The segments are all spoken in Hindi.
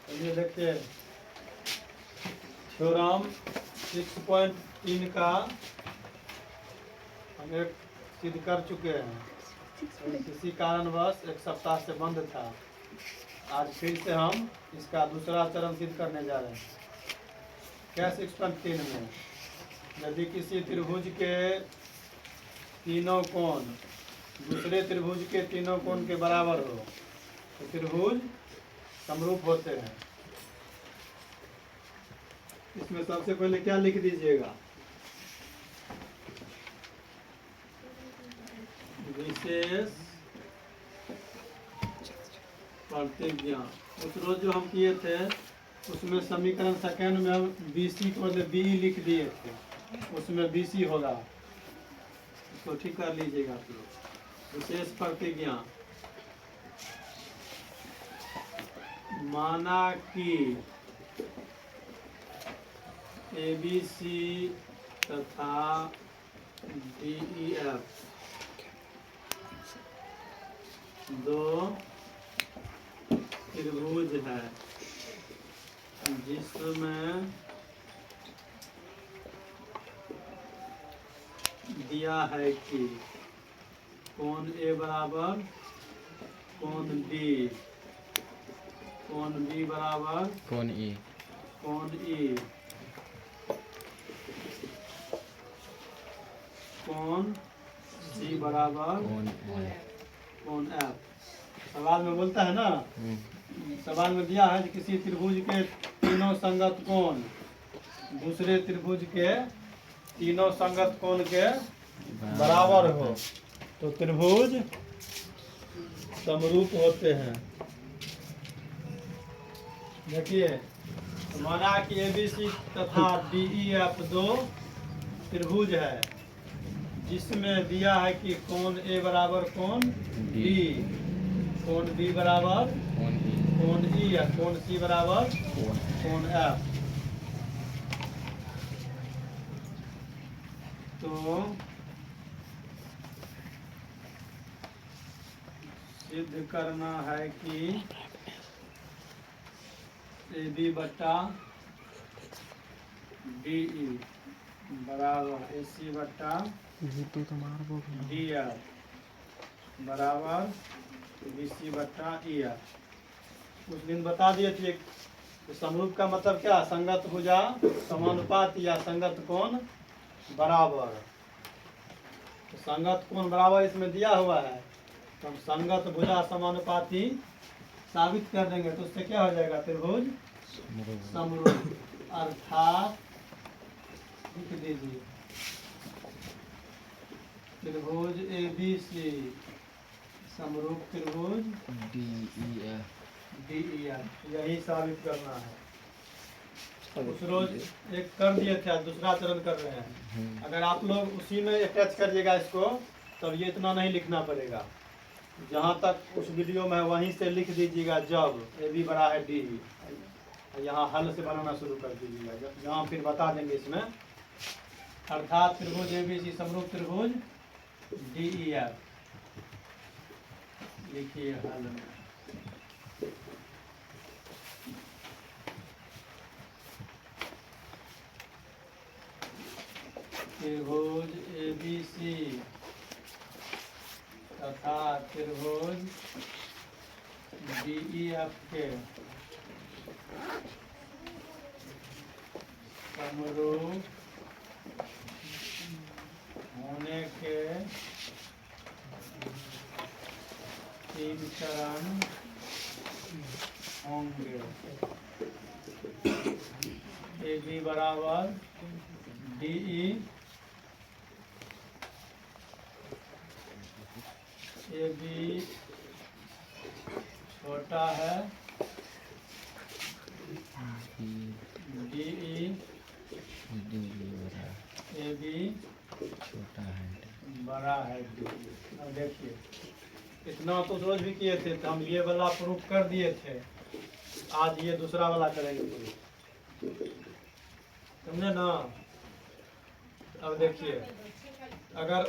चलिए देखिए, थ्योरम 6.3 का हम एक सिद्ध कर चुके हैं। किसी कारणवश एक सप्ताह से बंद था। आज फिर से हम इसका दूसरा चरण सिद्ध करने जा रहे हैं। क्या 6.3 में यदि किसी त्रिभुज के तीनों कोण दूसरे त्रिभुज के तीनों कोण के बराबर हो तो त्रिभुज समरूप होते हैं। इसमें सबसे पहले क्या लिख दीजिएगा? विशेष प्रतिज्ञा। उस रोज जो हम किए थे उसमें समीकरण सेकेंड में हम BC को बदले BE लिख दिए थे, उसमें BC होगा। इसको ठीक कर लीजिएगा आप लोग। विशेष प्रतिज्ञा, माना कि ABC तथा DEF दो त्रिभुज है जिसमें दिया है कि कोण A बराबर कोण B, कोण B बराबर कौन ई कोण E, कोण C बराबर कोण F। सवाल में बोलता है ना, सवाल में दिया है कि किसी त्रिभुज के तीनों संगत कोण दूसरे त्रिभुज के तीनों संगत कोण के बराबर हो तो त्रिभुज समरूप होते हैं। देखिए, माना कि ABC तथा DEF दो त्रिभुज है जिसमें दिया है कि कोण A बराबर कोण B, कोण B बराबर कोण E या कोण C बराबर कोण F। तो सिद्ध करना है कि AB बट्टा DE बराबर AC बट्टा DF बराबर BC बट्टा EF। उस दिन बता दिए थे कि समरूप का मतलब क्या? संगत भुजा समानुपात या संगत कोण बराबर। तो संगत कोण बराबर इसमें दिया हुआ है तो हम संगत भुजा समानुपाती साबित कर देंगे तो उससे क्या हो जाएगा? त्रिभुज समरूप। अर्थात लिख दीजिए, त्रिभुज ABC समरूप त्रिभुज DEF, यही साबित करना है। उस रोज एक कर दिए थे, आज दूसरा चरण कर रहे हैं। अगर आप लोग उसी में अटैच करिएगा इसको तब ये इतना नहीं लिखना पड़ेगा। जहाँ तक उस वीडियो में वहीं से लिख दीजिएगा जब AB बड़ा है DE, यहाँ हल से बनाना शुरू कर दीजिएगा। यहाँ फिर बता देंगे इसमें। अर्थात त्रिभुज ABC समरूप त्रिभुज DEF लिखिए हल में। त्रिभुज ABC तथा त्रिभुज DEF के समरूप होने के तीन चरण होंगे। AB बराबर DE, AB छोटा है DE, AB छोटा है बड़ा है DE। अब देखिए, इतना तो रोज भी किए थे तो हम ये वाला प्रूफ कर दिए थे। आज ये दूसरा वाला करेंगे प्रूफ, समझे ना? अब देखिए, अगर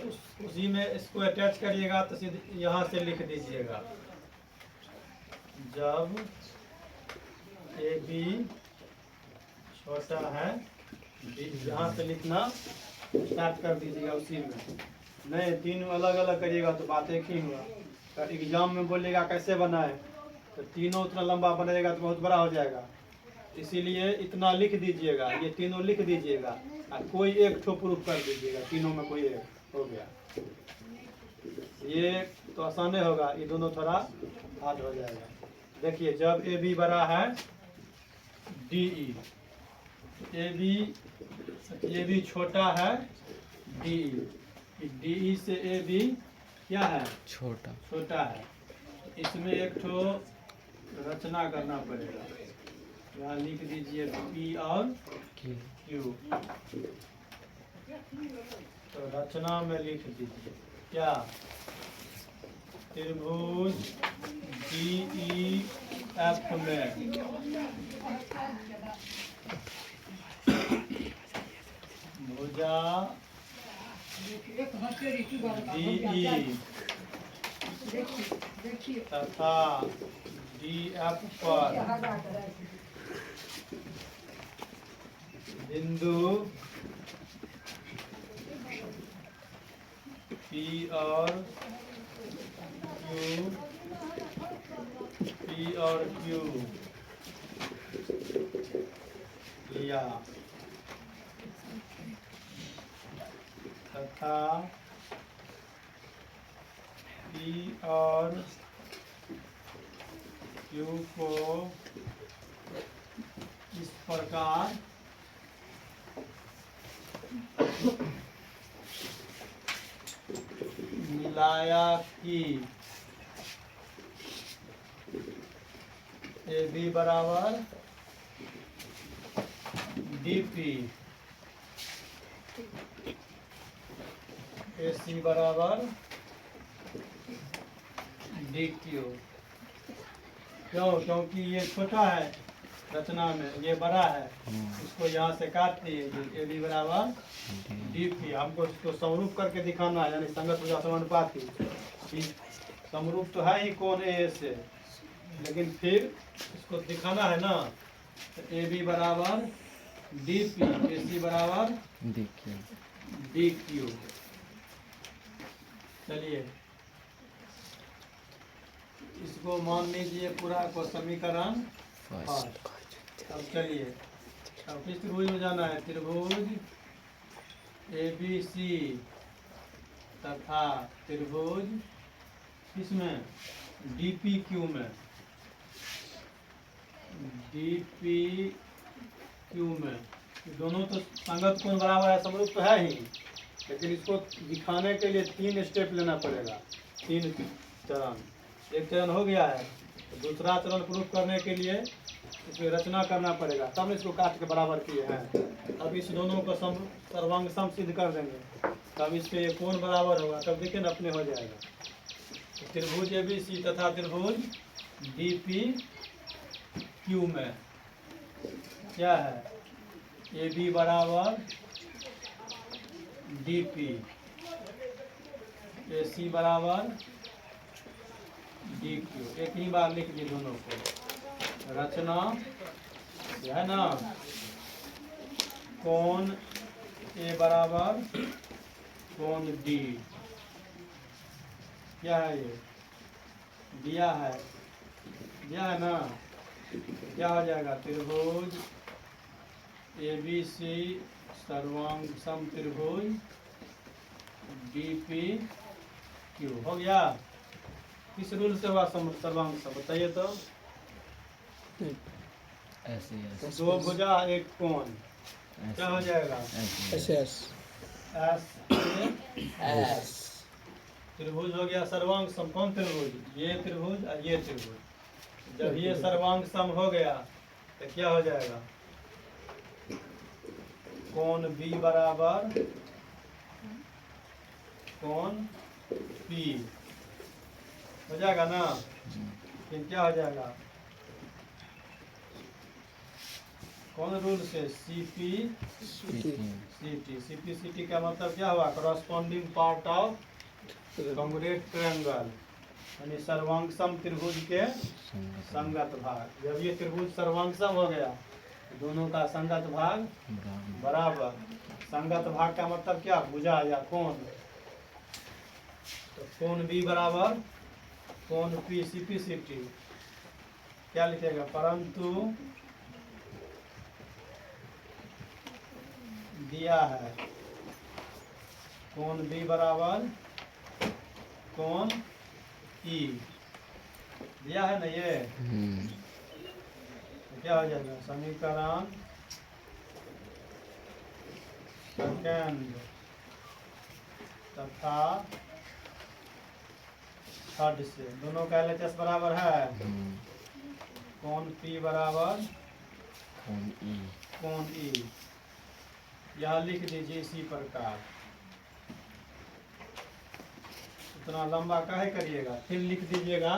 उसी में इसको अटैच करिएगा तो सीधे यहाँ से लिख दीजिएगा जब ए बी छोटा है, यहाँ से लिखना स्टार्ट कर दीजिएगा उसी में। नहीं तीन अलग अलग करिएगा तो बात एक ही हुआ। तो एग्जाम में बोलिएगा कैसे बनाए, तो तीनों उतना लंबा बनाएगा तो बहुत बड़ा हो जाएगा। इसीलिए इतना लिख दीजिएगा, ये तीनों लिख दीजिएगा और कोई एक ठो प्रूफ कर दीजिएगा, तीनों में कोई एक हो गया। ये तो आसान होगा, ये दोनों थोड़ा हार्ड हो जाएगा। देखिए जब ए बी बड़ा है डी ई, ए बी छोटा है डी ई से ए बी क्या है, छोटा। छोटा है। इसमें एक ठो रचना करना पड़ेगा, यहाँ लिख दीजिए पी और क्यू। तो रचना में लिख दीजिए क्या, त्रिभुज डी ई एफ में भुजा डी तथा डी एफ पर बिंदु पी और क्यू लिया तथा पी और क्यू को इस प्रकार मिलाया कि ए बी बराबर डी पी, ए सी बराबर डी क्यू। क्यों? क्योंकि ये छोटा है रचना में, ये बड़ा है, इसको यहाँ से काट दिए। ए बी बराबर डी पी, हमको इसको समरूप करके दिखाना है, यानी संगत भुजा समानुपाती। समरूप तो है ही कौन ए से, लेकिन फिर इसको दिखाना है ना। तो ए बी बराबर डी पी, ए सी बराबर डी क्यू। चलिए इसको मान लीजिए पूरा को समीकरण फर्स्ट। अब चलिए अब किस त्रिभुज में जाना है, त्रिभुज ए बी सी तथा त्रिभुज इसमें डी पी क्यू में, डी पी क्यू में। दोनों तो संगत कोण बराबर है, समरूप तो है ही, लेकिन इसको दिखाने के लिए 3 स्टेप लेना पड़ेगा, 3 चरण। एक चरण हो गया है, तो दूसरा चरण प्रूफ करने के लिए इसमें रचना करना पड़ेगा, तब इसको काट के बराबर किए हैं। अब इस दोनों को सर्वांग सम सिद्ध कर देंगे, तब इसके ये कोण बराबर होगा, तब देखिए ना अपने हो जाएगा। त्रिभुज ए बी सी तथा त्रिभुज डी पी क्यू में क्या है, ए बी बराबर डी पी, ए सी बराबर डी क्यू। एक ही बार लिख दी दोनों को। रचना है ना, कोण ए बराबर कोण डी, क्या है ये दिया है ना। क्या हो जाएगा, त्रिभुज ए बी सी सर्वांग सम त्रिभुज डी पी क्यू हो गया। किस रूल से हुआ सर्वांग सम बताइए तो। दो भुजा एक कोण, क्या हो जाएगा, एस त्रिभुज हो गया सर्वांग सम। कौन त्रिभुज, ये त्रिभुज और ये त्रिभुज। जब ये सर्वांग सम हो गया तो क्या हो जाएगा, कोण बी बराबर कोण पी हो जाएगा ना। फिर क्या हो जाएगा, कौन रूल से, सी पी सी टी का मतलब क्या हुआ, corresponding part of congruent triangle. यानी सर्वांगसम त्रिभुज के संगत संगत भाग। जब ये त्रिभुज सर्वांगसम हो गया, दोनों का संगत भाग बराबर बराबर। संगत भाग का मतलब क्या? भुजा या कोण। तो कोण बी बराबर कोण P C P C T. क्या लिखेगा? परंतु दिया है कोण बी बराबर कोण ई। दिया है ना ये, तो क्या हो जाएगा? समीकरण सेकंड तथा थर्ड से दोनों का LHS बराबर है कोण P बराबर कोण E। यह लिख दीजिए इसी प्रकार। इतना लंबा काहे करिएगा? फिर लिख दीजिएगा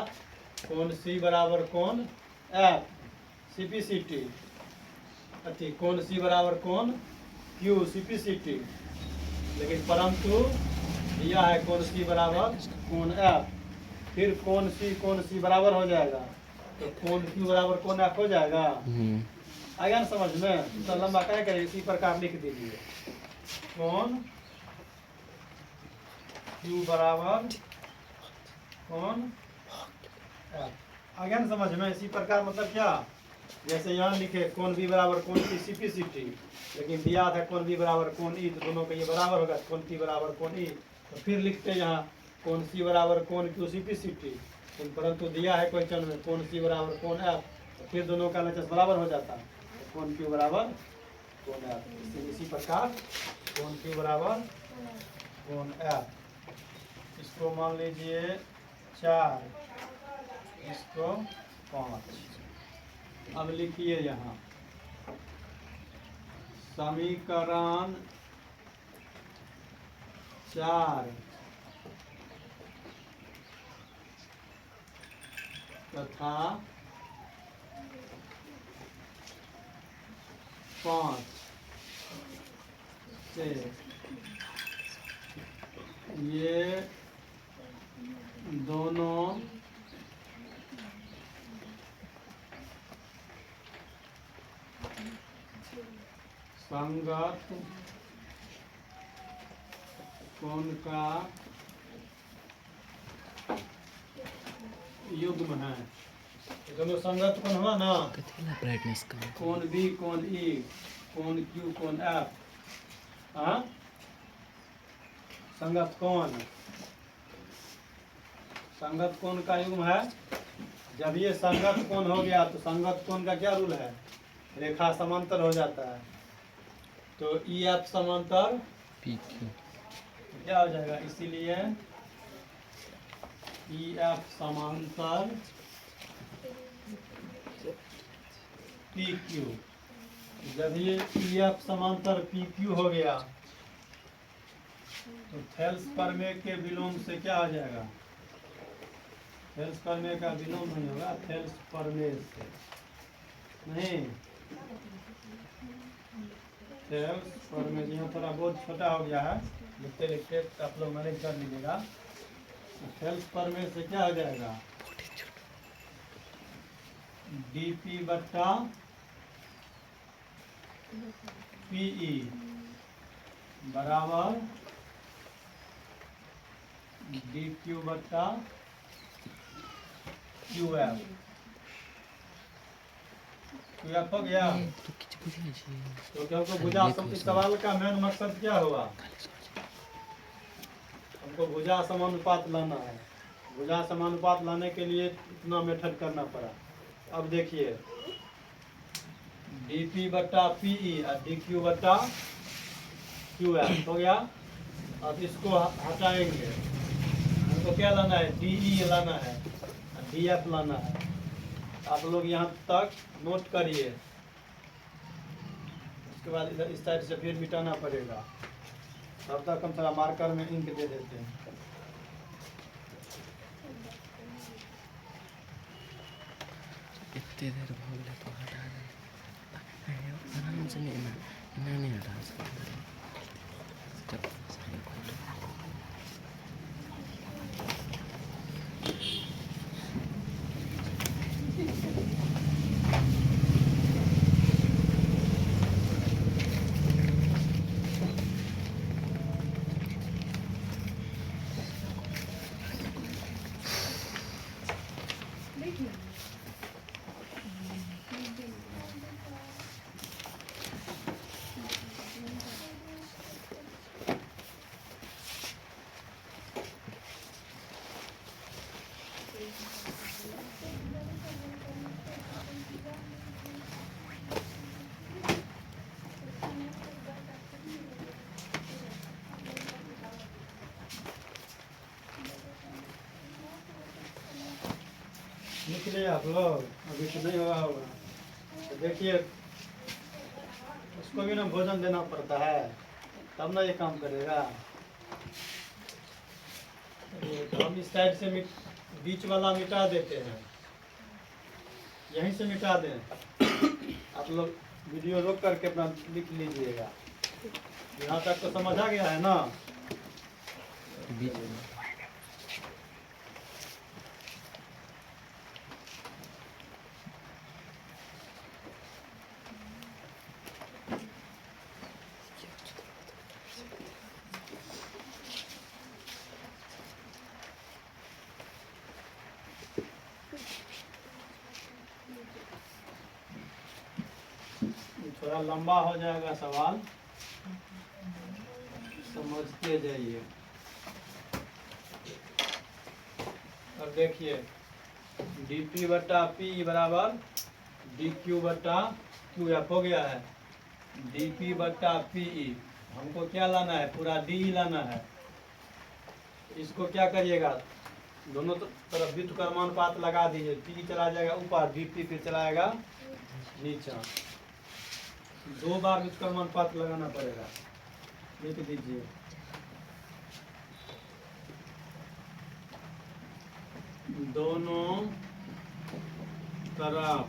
कोण C बराबर कोण F CPCT। अति कोण C बराबर कोण Q CPCT। लेकिन परंतु दिया है कोण C बराबर कोण F। फिर कोण C बराबर हो जाएगा, तो कोण Q बराबर कोण F हो जाएगा। आएगा ना समझ में? तो लंबा काहे करिए? इसी प्रकार लिख दीजिए कोण Q बराबर कोण F। आ गया ना समझ में? इसी प्रकार मतलब क्या? जैसे यहाँ लिखे कोण B बराबर कोण P CPCT, लेकिन दिया था कोण B बराबर कोण E, तो दोनों का ये बराबर होगा कोण P बराबर कोण E। तो फिर लिखते यहाँ कोण C बराबर कोण Q CPCT, परंतु दिया है क्वेश्चन में कोण C बराबर कोण F, तो फिर दोनों का LHS बराबर हो जाता है। तो कोण Q बराबर कोण F। इसी प्रकार कोण Q बराबर कोण F। इसको मान लीजिए 4, इसको 5। अब लिखिए यहाँ समीकरण 4 तथा 5 से ये दोनों संगत कोण का युग्म है। ये दोनों संगत कोण हुआ ना? ब्राइटनेस का कोण B कोण E कोण Q कोण F। हाँ, संगत कोण, संगत कोण का युग्म है। जब ये संगत कोण हो गया तो संगत कोण का क्या रूल है? रेखा समांतर हो जाता है। तो EF समांतर PQ क्या हो जाएगा? इसीलिए EF समांतर PQ। जब ये EF समांतर PQ हो गया तो थेल्स प्रमेय के विलोम से क्या हो जाएगा? थेल्स प्रमेय का विलोम नहीं होगा, थेल्स प्रमेय से नहीं। थेल्स प्रमेय यहाँ थोड़ा बहुत छोटा हो गया है, लिखते लिखते आप लोग मैनेज कर लीजिएगा। थेल्स प्रमेय से क्या हो जाएगा? dP बट्टा PE बराबर dQ बट्टा QF। QF हो गया। तो क्या हमको भुजा इस सवाल का मेन मकसद क्या हुआ? हमको भुजा समानुपात लाना है। भुजा समानुपात लाने के लिए इतना मेथड करना पड़ा। अब देखिए dP बट्टा PE और dQ बट्टा QF हो गया। अब इसको हटाएंगे, हमको क्या लाना है? DE लाना है, DF लाना है। आप लोग यहाँ तक नोट करिए, उसके बाद इधर इस साइड से फिर मिटाना पड़ेगा। तब तक हम थोड़ा मार्कर में इंक दे देते हैं। इतने देर भोगले तो हटा दे आराम से। नहीं हटा सकते। जब लिख लिए आप लोग? अभी तो नहीं हुआ होगा। तो देखिए, उसको भी ना भोजन देना पड़ता है, तब ना ये काम करेगा। तो हम इस साइड से बीच वाला मिटा देते हैं, यहीं से मिटा दें। आप लोग वीडियो रोक करके अपना लिख लीजिएगा। यहाँ तक तो समझ आ गया है ना? बीच में थोड़ा लंबा हो जाएगा सवाल, समझते जाइए। अब देखिए, dp बटा पी बराबर dq बटा क्यू एफ हो गया है। dp बटा पी, हमको क्या लाना है? पूरा d लाना है। इसको क्या करिएगा, दोनों तरफ व्युत्क्रमानुपात लगा दीजिए। p चला जाएगा ऊपर, dp फिर चलाएगा नीचा। 2 बार व्युत्क्रमानुपात लगाना पड़ेगा। लिख दीजिए। दोनों तरफ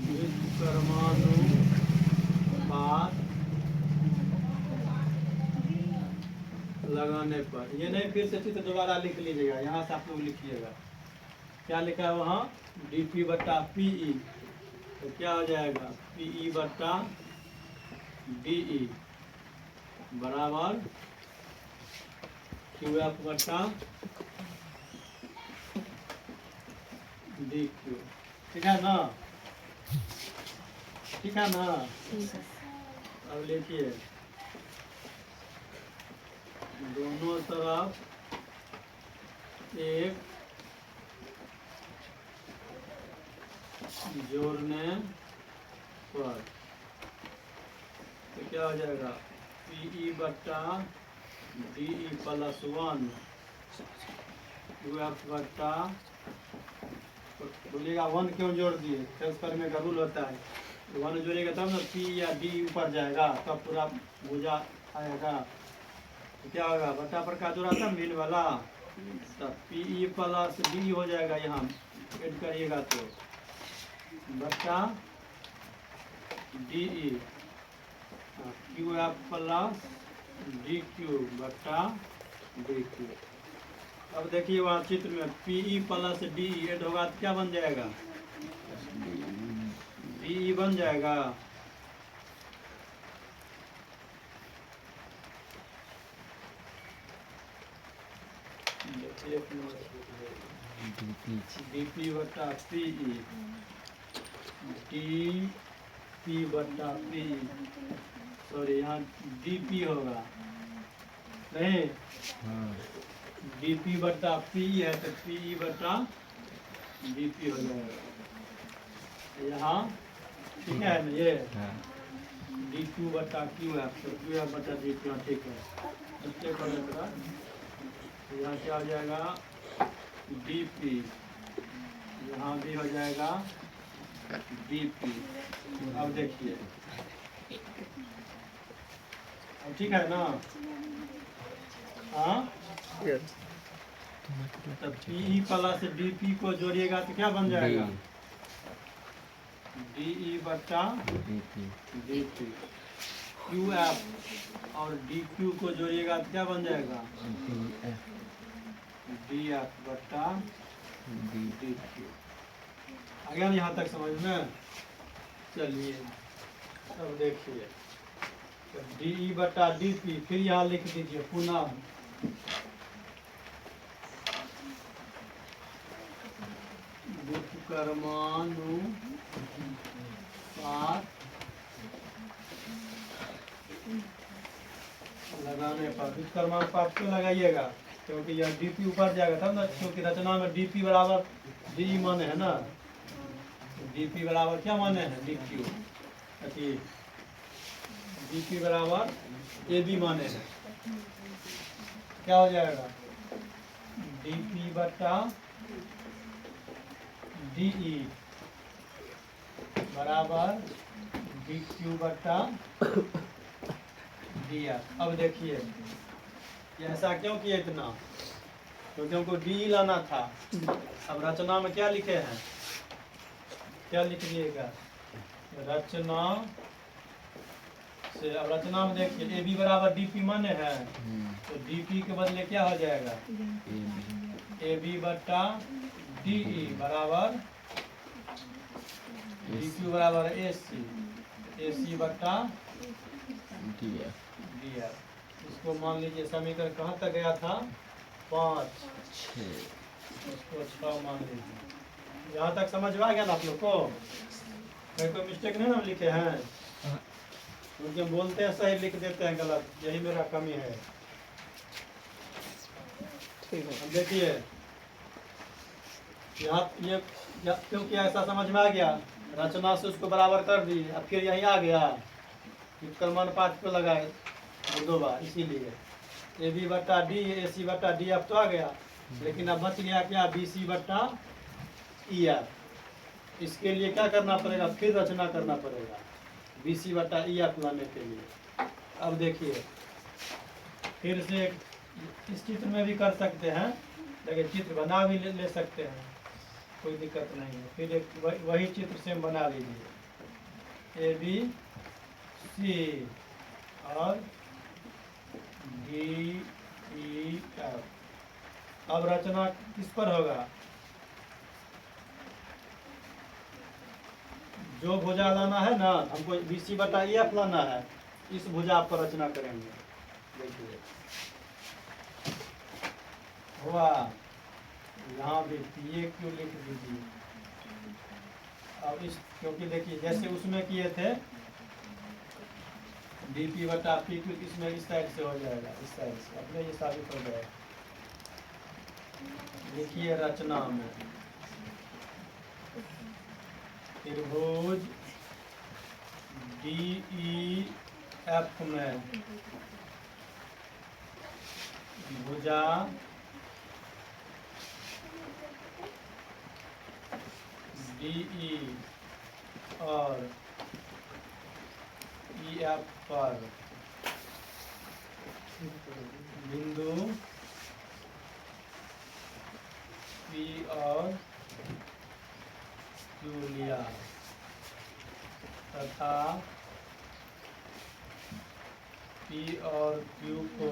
व्युत्क्रमानुपात लगाने पर, ये नहीं फिर से चित्र दोबारा लिख लीजिएगा, यहाँ से आप लोग लिखिएगा। क्या लिखा है वहाँ? dp बटा पीई, तो क्या हो जाएगा? पीई बटा डी बराबर क्यू एफ बटा डी क्यू। ठीक है ना? ठीक है ना? अब लिखिए, दोनों तरफ एक जोड़ने पर, तो क्या हो जाएगा? पीई बटा डीई प्लस 1 क्यू एफ बटा, बोलिएगा 1 क्यों जोड़ दिए? ट्रांसफर में का रूल होता है, 1 जोड़ेगा तब ना पी या डी ऊपर जाएगा, तब पूरा भुजा आएगा। तो क्या होगा? बटा पर का जोड़ा था मीन वाला, तब पी प्लस डी हो जाएगा। यहाँ ऐड करिएगा तो बटा D Q F plus D Q बटा डी क्यू। अब देखिए वहाँ चित्र में पीई प्लस डी ऐड होगा तो क्या बन जाएगा? डी बन जाएगा। डीपी बटा पीई, डी बटा पीई, सॉरी यहाँ डीपी होगा नहीं, डीपी बटा पी है तो पी बटा डीपी हो जाएगा यहाँ। ठीक है ना? ये डी क्यू बटा क्यू है, तो क्यू एफ बटा डी क्यू। ठीक है, इससे यहाँ क्या हो जाएगा? डीपी, यहाँ भी हो जाएगा डीपी। अब देखिए, अब ठीक है ना? हाँ, तो पी प्लस डीपी को जोड़िएगा तो क्या बन जाएगा? डी बटा डी क्यू एफ, और डी क्यू को जोड़िएगा तो क्या बन जाएगा? डी एफ बटा डी क्यू। आ गया ना यहाँ तक समझ में? चलिए अब देखिए, डी बटा डी पी, फिर यहाँ लिख दीजिए पुनः व्युत्क्रमानुपात लगाने पर व्युत्क्रमानुपात क्यों लगाइएगा? क्योंकि यह डीपी ऊपर जाएगा तब ना, क्योंकि रचना में डीपी बराबर डी माने है ना, डीपी बराबर क्या माने हैं? डीक्यू, डीपी बराबर ए बी माने हैं। क्या हो जाएगा? डीपी बटा डीई बराबर डी क्यू बटा डी आर। अब देखिए ये ऐसा क्यों किए इतना? क्योंकि हमको डी लाना था। अब रचना में क्या लिखे हैं? क्या लिख दिएगा? रचना से, अब रचना में देखिए ए बी बराबर डी पी माने हैं, तो डी पी के बदले क्या हो जाएगा? ए बी बटा डी ई बराबर डी क्यू बराबर ए सी बटा डी आर। इसको मान लीजिए समीकरण कहाँ तक गया था? 5, इसको 6 मान लीजिए। यहाँ तक समझ में आ गया ना आप लोग को? कोई मिस्टेक नहीं ना लिखे हैं? क्योंकि हम बोलते हैं सही, लिख देते हैं गलत, यही मेरा कमी है। ठीक है। अब देखिए यहाँ ये क्योंकि ऐसा समझ में आ गया, रचना से उसको बराबर कर दी, अब फिर यहीं आ गया व्युत्क्रमानुपात पे लगाए 2 बार, इसीलिए ए बी बटा डी ए सी बटा डी अब तो आ गया, लेकिन अब बच गया क्या? बी सी बटा ई आर। इसके लिए क्या करना पड़ेगा? फिर रचना करना पड़ेगा बी सी बटा ई आर लाने के लिए। अब देखिए फिर से इस चित्र में भी कर सकते हैं, लेकिन चित्र बना भी ले सकते हैं, कोई दिक्कत नहीं है। फिर एक वही चित्र सेम बना लीजिए, ए बी सी और डी ई एफ। अब रचना किस पर होगा? जो भुजा लाना है ना हमको, बी सी बटा ई एफ लाना है, इस भुजा पर रचना करेंगे। देखिए हुआ, यहाँ भी ये क्यों लिख दीजिए। अब इस, क्योंकि देखिए जैसे उसमें किए थे डीपी बटा पी क्यू, इसमें इस साइड से हो जाएगा, इस साइड से अपने ये साबित हो जाएगा। देखिए रचना में त्रिभुज डी ई एफ में भुजा डी ई और ई एफ पर बिंदु पी और क्यू लिया तथा पी और क्यू को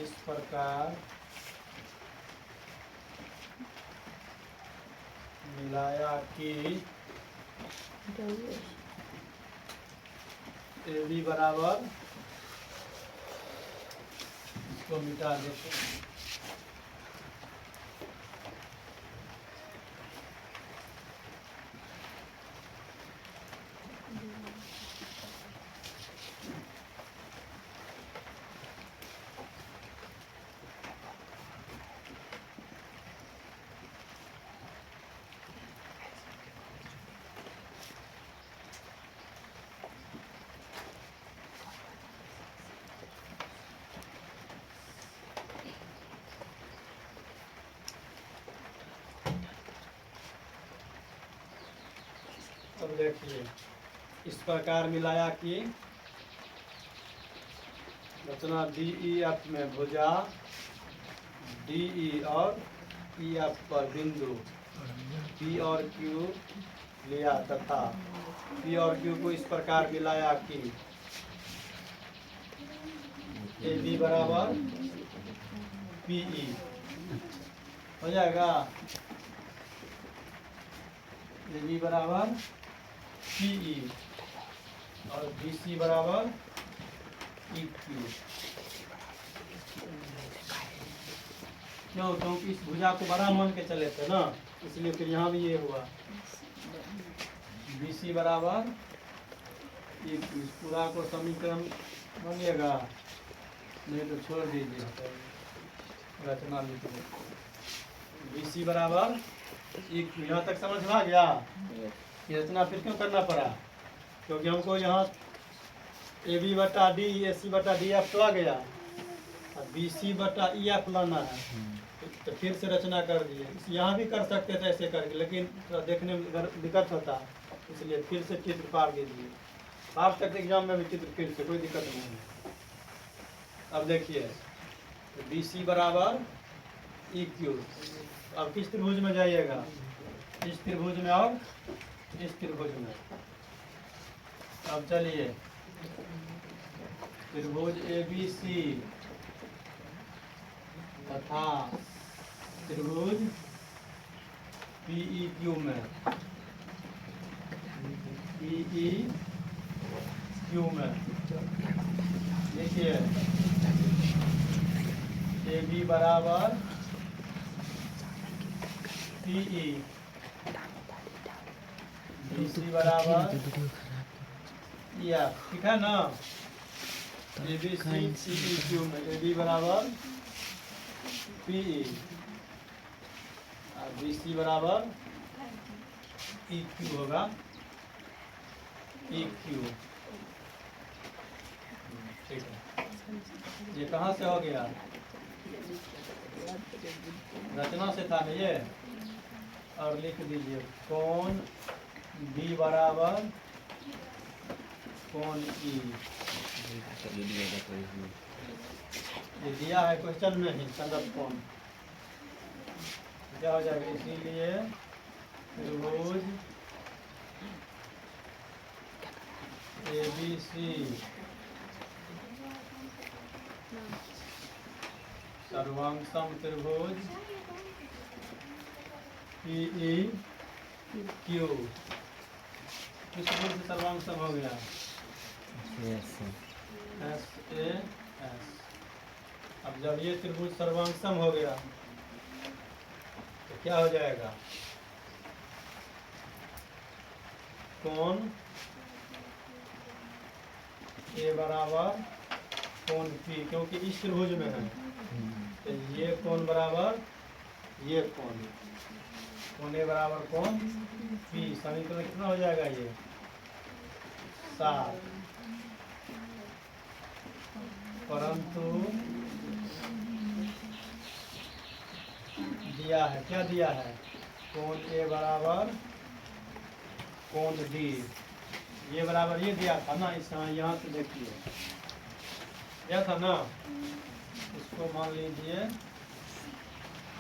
इस प्रकार मिलाया कि ए बी बराबर, इसको मिटा देते हैं, अब देखिए इस प्रकार मिलाया कि रचना डी ई एफ में भुजा डी ई और ई एफ पर बिंदु पी और क्यू लिया तथा पी और क्यू को इस प्रकार मिलाया कि ए बी बराबर पी ई हो जाएगा, ए बी बराबर पी ई और बी सी बराबर ई क्यू। क्यों? क्योंकि इस भुजा को बड़ा मान के चले थे ना, इसलिए फिर यहाँ भी ये हुआ। BC बराबर इस पूरा को समीकरण बनिएगा, नहीं तो छोड़ दीजिए, रचना लिख लो। BC बराबर यहाँ तक समझ में आ गया? ये रचना फिर क्यों करना पड़ा? क्योंकि हमको यहाँ AB बटा D AC बटा DF तो आ गया, और BC बटा EF लाना है, तो फिर से रचना कर दिए। यहाँ भी कर सकते थे ऐसे करके, लेकिन थोड़ा देखने में दिक्कत होता, इसलिए फिर से चित्र पार दीजिए। पार सकते एग्जाम में भी चित्र फिर से, कोई दिक्कत नहीं है। अब देखिए, तो BC बराबर EQ। अब किस त्रिभुज में जाइएगा? इस त्रिभुज में और इस त्रिभुज में। अब चलिए, त्रिभुज ABC तथा त्रिभुज PEQ में, PEQ में देखिए, AB बराबर PE, BC बराबर EF, ठीक है ना? ABC CEQ में AB बराबर PE और BC बराबर EQ होगा, EQ। ठीक है, ये कहाँ से हो गया? रचना से था ना ये। और लिख दीजिए कोण B बराबर कोण E। ये दिया है क्वेश्चन में ही, संगत कोण क्या हो जाएगा? इसीलिए त्रिभुज ABC सर्वांगसम त्रिभुज PEQ किस त्रिभुज से सर्वांगसम हो गया? SAS। अब जब ये त्रिभुज सर्वांगसम हो गया तो क्या हो जाएगा? कोण A बराबर कोण P, क्योंकि इस त्रिभुज में है, तो ये कोण बराबर ये कोण, कोण A बराबर कोण P। समीकरण कितना हो जाएगा? ये 7। परंतु दिया है, क्या दिया है? कोण A बराबर कोण D, ये बराबर ये दिया था ना, इस यहाँ से देखिए दिया था ना, इसको मान लीजिए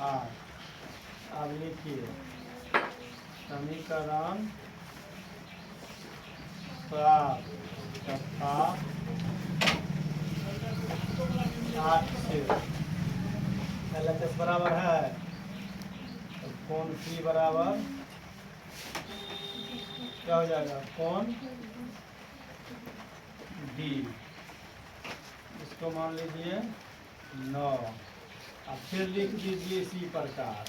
R। अब लिखिए समीकरण 7 तथा 8 से LHS बराबर है, तो कोण P बराबर क्या हो जाएगा? कोण D, इसको मान लीजिए 9। अब फिर लिख दीजिए इसी प्रकार।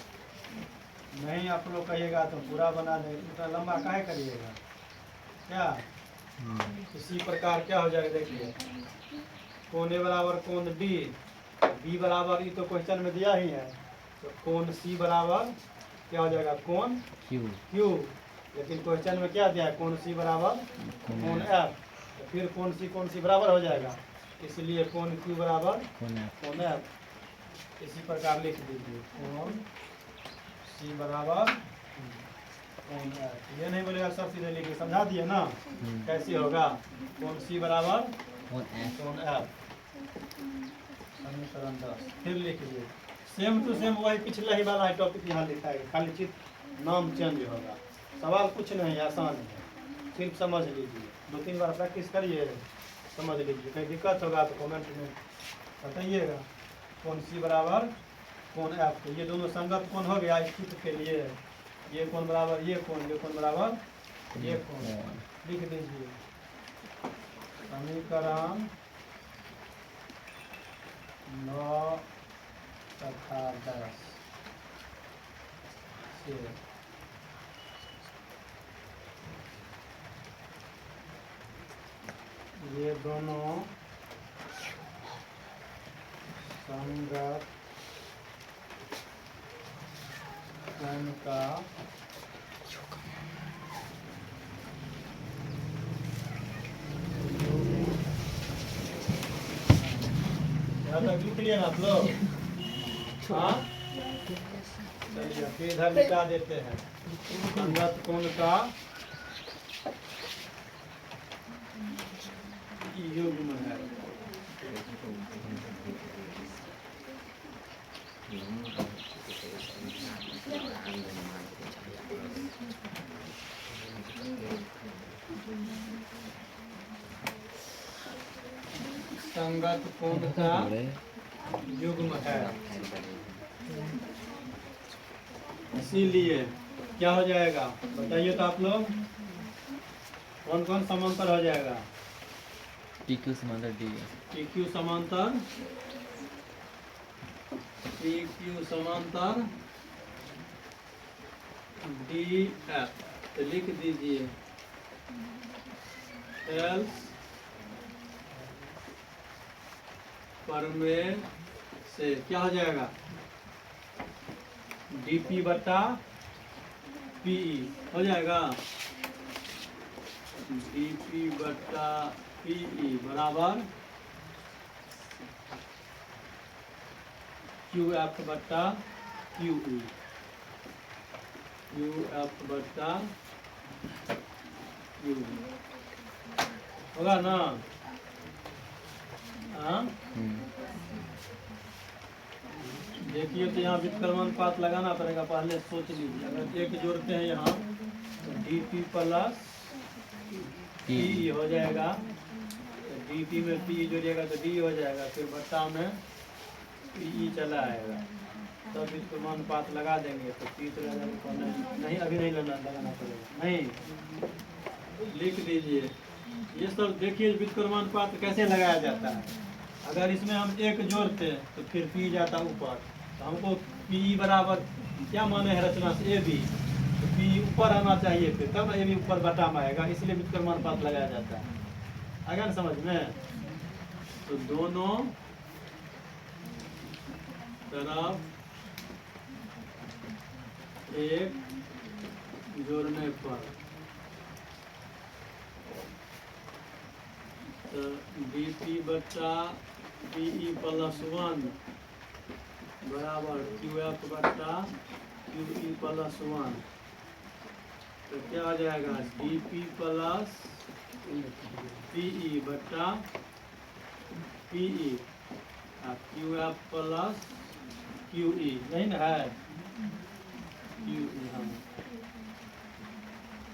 नहीं आप लोग कहिएगा तो पूरा बना देंगे, इतना लंबा काहे करिएगा? क्या इसी प्रकार क्या हो जाएगा? देखिए, कोण A बराबर कोण D, B बराबर, ये तो क्वेश्चन में दिया ही है, तो कोण C बराबर क्या हो जाएगा? कोण Q। लेकिन क्वेश्चन में क्या दिया है? कोण C बराबर कोण F, तो फिर कोण C बराबर हो जाएगा, इसलिए कोण Q बराबर कोण F। इसी प्रकार लिख दीजिए कोण C बराबर कोण F। ये नहीं बोलेगा सब सीधे लिखिए, समझा दिए ना कैसे होगा? कोण C बराबर कोण F, समीकरण 10। फिर लिख लीजिए सेम टू सेम वही पिछला ही वाला टॉपिक यहाँ लिखा है, खाली चित्र नाम चेंज होगा। सवाल कुछ नहीं है, आसान है, सिर्फ समझ लीजिए। 2-3 बार प्रैक्टिस करिए, समझ लीजिए। कहीं दिक्कत होगा तो कमेंट में बताइएगा। कोण C बराबर कोण F, तो ये दोनों संगत कोण हो गया इस चित्र के लिए। ये कोण बराबर ये कोण, ये कोण बराबर ये कोण, लिख दीजिए समीकरण 9 तथा 10। प्लस से ये दोनों संगत कोण का यहाँ तक लिख लिया ना आप लोग? हाँ चलिए फिर इधर मिटा देते हैं। संगत कोण का युग्म है। संगत कोण का युग्म है, इसीलिए क्या हो जाएगा बताइए तो आप लोग? कौन कौन समांतर हो जाएगा? PQ समांतर D है। PQ समांतर PQ समांतर DF, तो लिख दीजिए एल्स परमेय से क्या हो जाएगा? DP बटा PE हो जाएगा। DP बटा PE बराबर QF बटा QE, QF बटा QE होगा ना? हाँ देखिए तो यहाँ व्युत्क्रमानुपात लगाना पड़ेगा, पहले सोच लीजिए। अगर एक जोड़ते हैं यहाँ तो DP प्लस PE हो जाएगा, तो DP में PE जोड़िएगा तो D हो जाएगा, फिर बट्टा में PE चला आएगा, तब व्युत्क्रमानुपात लगा देंगे तो P तो नहीं, अभी नहीं लगाना पड़ेगा, नहीं लिख दीजिए। ये सब देखिए व्युत्क्रमानुपात कैसे लगाया जाता है। अगर इसमें हम एक जोड़ते हैं तो फिर P जाता ऊपर, तो हमको PE बराबर क्या माने है रचना से AB, तो P ऊपर आना चाहिए, फिर तब AB ऊपर बटा में आएगा, इसलिए व्युत्क्रमानुपात लगाया जाता है। आगे ना समझ में? तो दोनों तरफ एक जोड़ने पर तो DP बटा PE प्लस 1 बराबर QF बटा QE प्लस 1, तो क्या हो जाएगा? DP प्लस PE बटा PE QF प्लस QE, नहीं ना है? QE, हाँ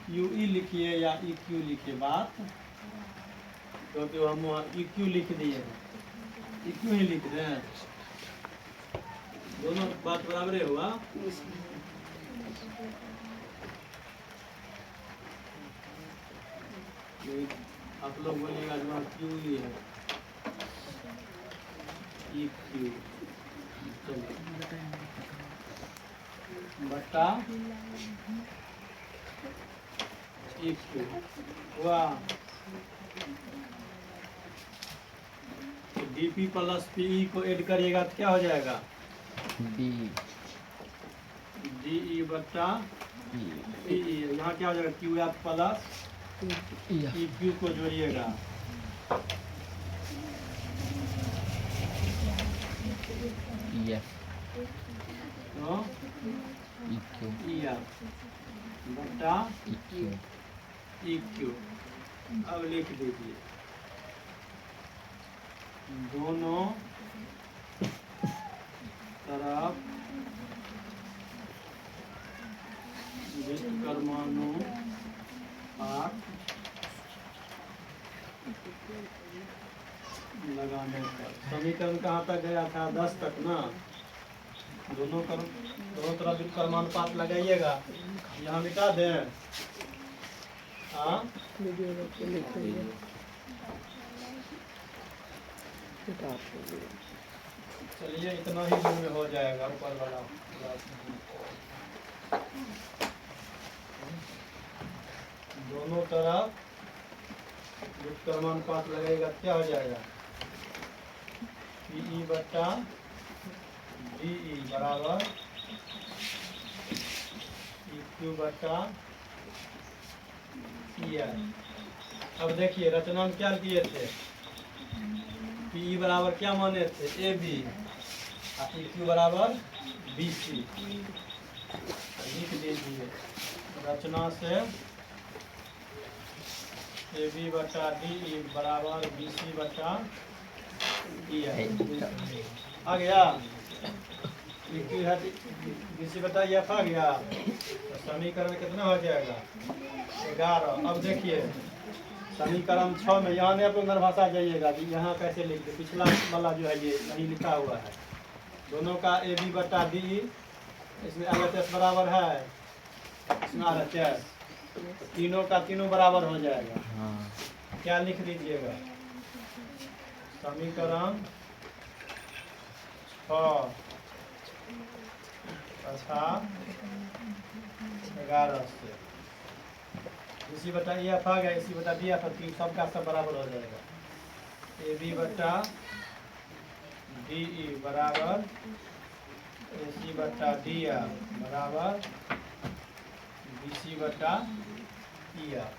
QE लिखिए या EQ लिखिए बात, क्योंकि हम वहाँ EQ लिख दिए हैं, EQ ही लिख रहे हैं, दोनों बात बराबर हुआ। आप लोग बोलिएगा जो QE है EQ, चलिए बटा EQ हुआ। DP प्लस PE को ऐड करिएगा तो क्या हो जाएगा? DE बटा PE, यहाँ क्या हो जाएगा? QF प्लस EQ को जोड़िएगा, तो EF बटा EQ। अब लिख दीजिए दोनों तरफ व्युत्क्रमानुपात लगाने पर। समीकरण कहाँ तक गया था? 10 तक ना? दोनों तरफ व्युत्क्रमानुपात लगाइएगा। यहाँ मिटा दें? हाँ चलिए इतना ही दूर में हो जाएगा ऊपर वाला। दोनों तरफ व्युत्क्रमानुपात लगेगा, क्या हो जाएगा? PE बट्टा DE बराबर EQ बट्टा EI। अब देखिए रचना में क्या किए थे? PE बराबर क्या माने थे? AB और EQ बराबर BC। लिख दीजिए रचना से AB बटा DE बराबर BC बटा EI आ गया। EQ है BC बटा EF आ गया, तो समीकरण कितना हो जाएगा? 11। अब देखिए समीकरण 6 में यहाँ आप लोग भाषा जाइएगा कि यहाँ कैसे लिखते, पिछला वाला जो है ये नहीं लिखा हुआ है। दोनों का AB बटा DE, इसमें LHS बराबर है, इसमें RHS, तीनों का तीनों बराबर हो जाएगा। हाँ। क्या लिख दीजिएगा? समीकरण 6 तथा 11 से इसी बटा EF आ गया, इसी बटा DF, सबका सब बराबर हो जाएगा। AB बटा DE बराबर AC बटा DR बराबर BC बटा EF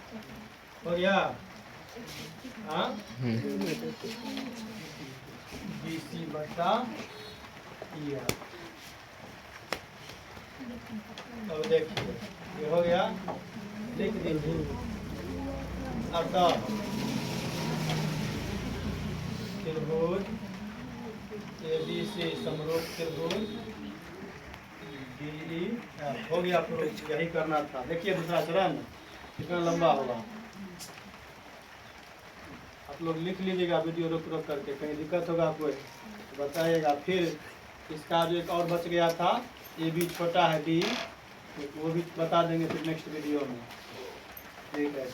हो गया। हाँ, BC बटा EF। अब देखिए ये हो गया, लिख दीजिए। अब त्रिभुज ABC समरूप त्रिभुज DEF हो गया। प्रूफ यही करना था। देखिए दूसरा चरण कितना लंबा होगा, आप लोग लिख लीजिएगा वीडियो रोक रोक करके, कहीं दिक्कत होगा कोई तो बताइएगा। फिर इसका जो एक और बच गया था, AB छोटा है D, वो भी बता देंगे फिर नेक्स्ट वीडियो में। ठीक है।